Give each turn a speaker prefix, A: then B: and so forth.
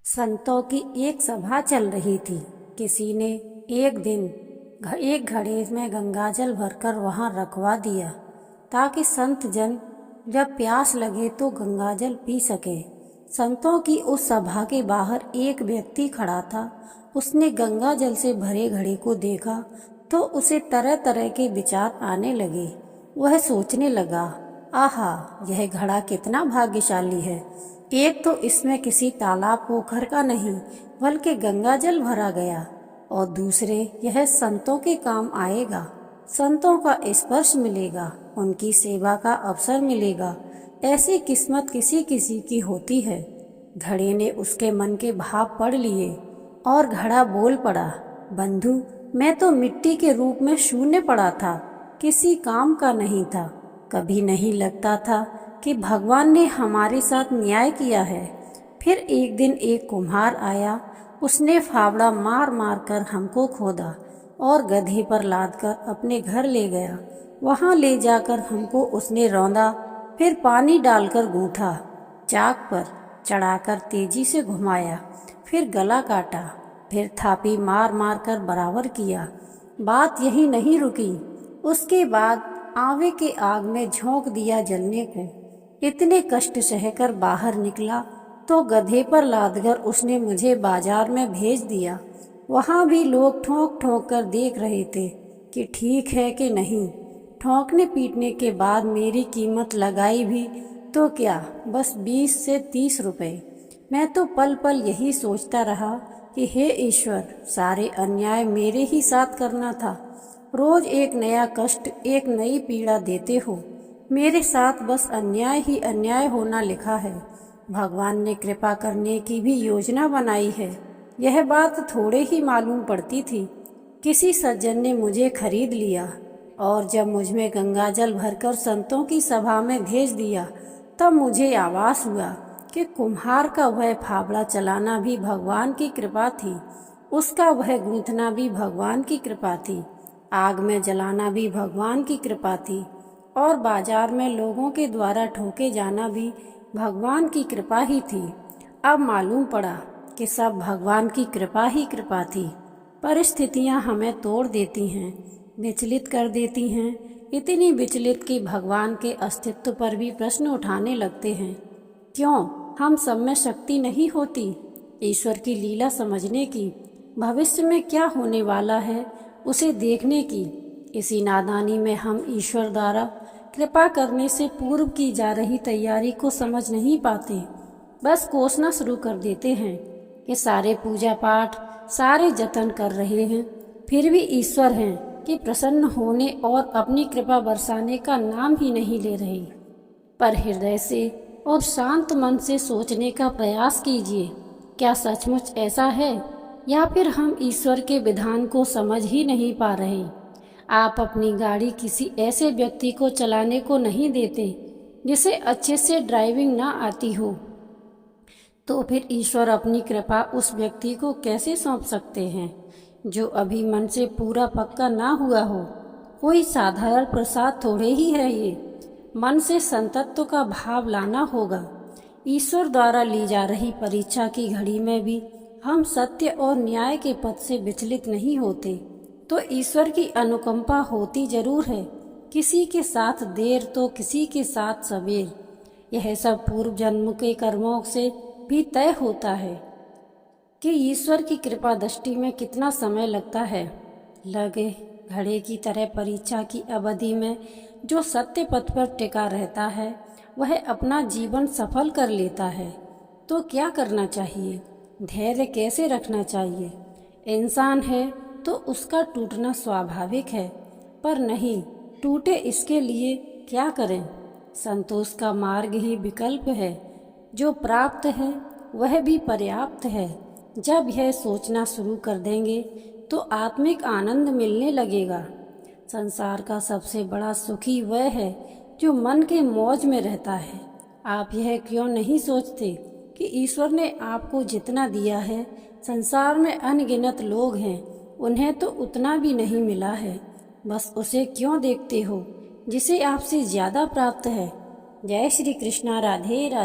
A: संतों की एक सभा चल रही थी। किसी ने एक दिन एक घड़े में गंगाजल भरकर वहां रखवा दिया ताकि संत जन जब प्यास लगे तो गंगाजल पी सके। संतों की उस सभा के बाहर एक व्यक्ति खड़ा था। उसने गंगाजल से भरे घड़े को देखा तो उसे तरह तरह के विचार आने लगे। वह सोचने लगा, आहा, यह घड़ा कितना भाग्यशाली है। एक तो इसमें किसी तालाब पोखर का नहीं बल्कि गंगाजल भरा गया, और दूसरे यह संतों के काम आएगा। संतों का स्पर्श मिलेगा, उनकी सेवा का अवसर मिलेगा। ऐसी किस्मत किसी किसी की होती है। घड़े ने उसके मन के भाव पढ़ लिए और घड़ा बोल पड़ा, बंधु, मैं तो मिट्टी के रूप में शून्य पड़ा था, किसी काम का नहीं था। कभी नहीं लगता था कि भगवान ने हमारे साथ न्याय किया है। फिर एक दिन एक कुम्हार आया। उसने फावड़ा मार मार कर हमको खोदा और गधे पर लादकर अपने घर ले गया। वहां ले जाकर हमको उसने रौंदा, फिर पानी डालकर गूंथा, चाक पर चढ़ाकर तेजी से घुमाया, फिर गला काटा, फिर थापी मार मार कर बराबर किया। बात यही नहीं रुकी। उसके बाद आवे के आग में झोंक दिया जलने को। इतने कष्ट सहकर बाहर निकला तो गधे पर लादकर उसने मुझे बाजार में भेज दिया। वहां भी लोग ठोंक ठोंक कर देख रहे थे कि ठीक है कि नहीं। ठोंकने पीटने के बाद मेरी कीमत लगाई भी तो क्या, बस 20 से 30 रुपए। मैं तो पल पल यही सोचता रहा कि हे ईश्वर, सारे अन्याय मेरे ही साथ करना था। रोज एक नया कष्ट, एक नई पीड़ा देते हो। मेरे साथ बस अन्याय ही अन्याय होना लिखा है। भगवान ने कृपा करने की भी योजना बनाई है। यह बात थोड़े ही मालूम पड़ती थी। किसी सज्जन ने मुझे खरीद लिया और जब मुझमें गंगाजल भरकर संतों की सभा में भेज दिया, तब मुझे आभास हुआ कि कुम्हार का वह फावड़ा चलाना भी भगवान की कृपा थी। उसका वह गूंथना भी भगवान की कृपा थी। आग में जलाना भी भगवान की कृपा थी, और बाजार में लोगों के द्वारा ठोके जाना भी भगवान की कृपा ही थी। अब मालूम पड़ा कि सब भगवान की कृपा ही कृपा थी। परिस्थितियां हमें तोड़ देती हैं, विचलित कर देती हैं, इतनी विचलित कि भगवान के अस्तित्व पर भी प्रश्न उठाने लगते हैं। क्यों हम सब में शक्ति नहीं होती ईश्वर की लीला समझने की, भविष्य में क्या होने वाला है उसे देखने की? इसी नादानी में हम ईश्वर द्वारा कृपा करने से पूर्व की जा रही तैयारी को समझ नहीं पाते। बस कोसना शुरू कर देते हैं कि सारे पूजा पाठ, सारे जतन कर रहे हैं, फिर भी ईश्वर हैं कि प्रसन्न होने और अपनी कृपा बरसाने का नाम ही नहीं ले रहे। पर हृदय से और शांत मन से सोचने का प्रयास कीजिए, क्या सचमुच ऐसा है, या फिर हम ईश्वर के विधान को समझ ही नहीं पा रहे? आप अपनी गाड़ी किसी ऐसे व्यक्ति को चलाने को नहीं देते जिसे अच्छे से ड्राइविंग ना आती हो, तो फिर ईश्वर अपनी कृपा उस व्यक्ति को कैसे सौंप सकते हैं जो अभी मन से पूरा पक्का ना हुआ हो? कोई साधारण प्रसाद थोड़े ही है ये। मन से संतत्व का भाव लाना होगा। ईश्वर द्वारा ली जा रही परीक्षा की घड़ी में भी हम सत्य और न्याय के पथ से विचलित नहीं होते तो ईश्वर की अनुकंपा होती जरूर है। किसी के साथ देर तो किसी के साथ सवेर। यह सब पूर्व जन्म के कर्मों से भी तय होता है कि ईश्वर की कृपा दृष्टि में कितना समय लगता है। लगे घड़े की तरह परीक्षा की अवधि में जो सत्य पथ पर टिका रहता है वह अपना जीवन सफल कर लेता है। तो क्या करना चाहिए? धैर्य कैसे रखना चाहिए? इंसान है तो उसका टूटना स्वाभाविक है, पर नहीं टूटे इसके लिए क्या करें? संतोष का मार्ग ही विकल्प है। जो प्राप्त है वह भी पर्याप्त है। जब यह सोचना शुरू कर देंगे तो आत्मिक आनंद मिलने लगेगा। संसार का सबसे बड़ा सुखी वह है जो मन के मौज में रहता है। आप यह क्यों नहीं सोचते कि ईश्वर ने आपको जितना दिया है, संसार में अनगिनत लोग हैं, उन्हें तो उतना भी नहीं मिला है। बस उसे क्यों देखते हो जिसे आपसे ज्यादा प्राप्त है? जय श्री कृष्णा। राधे राधे।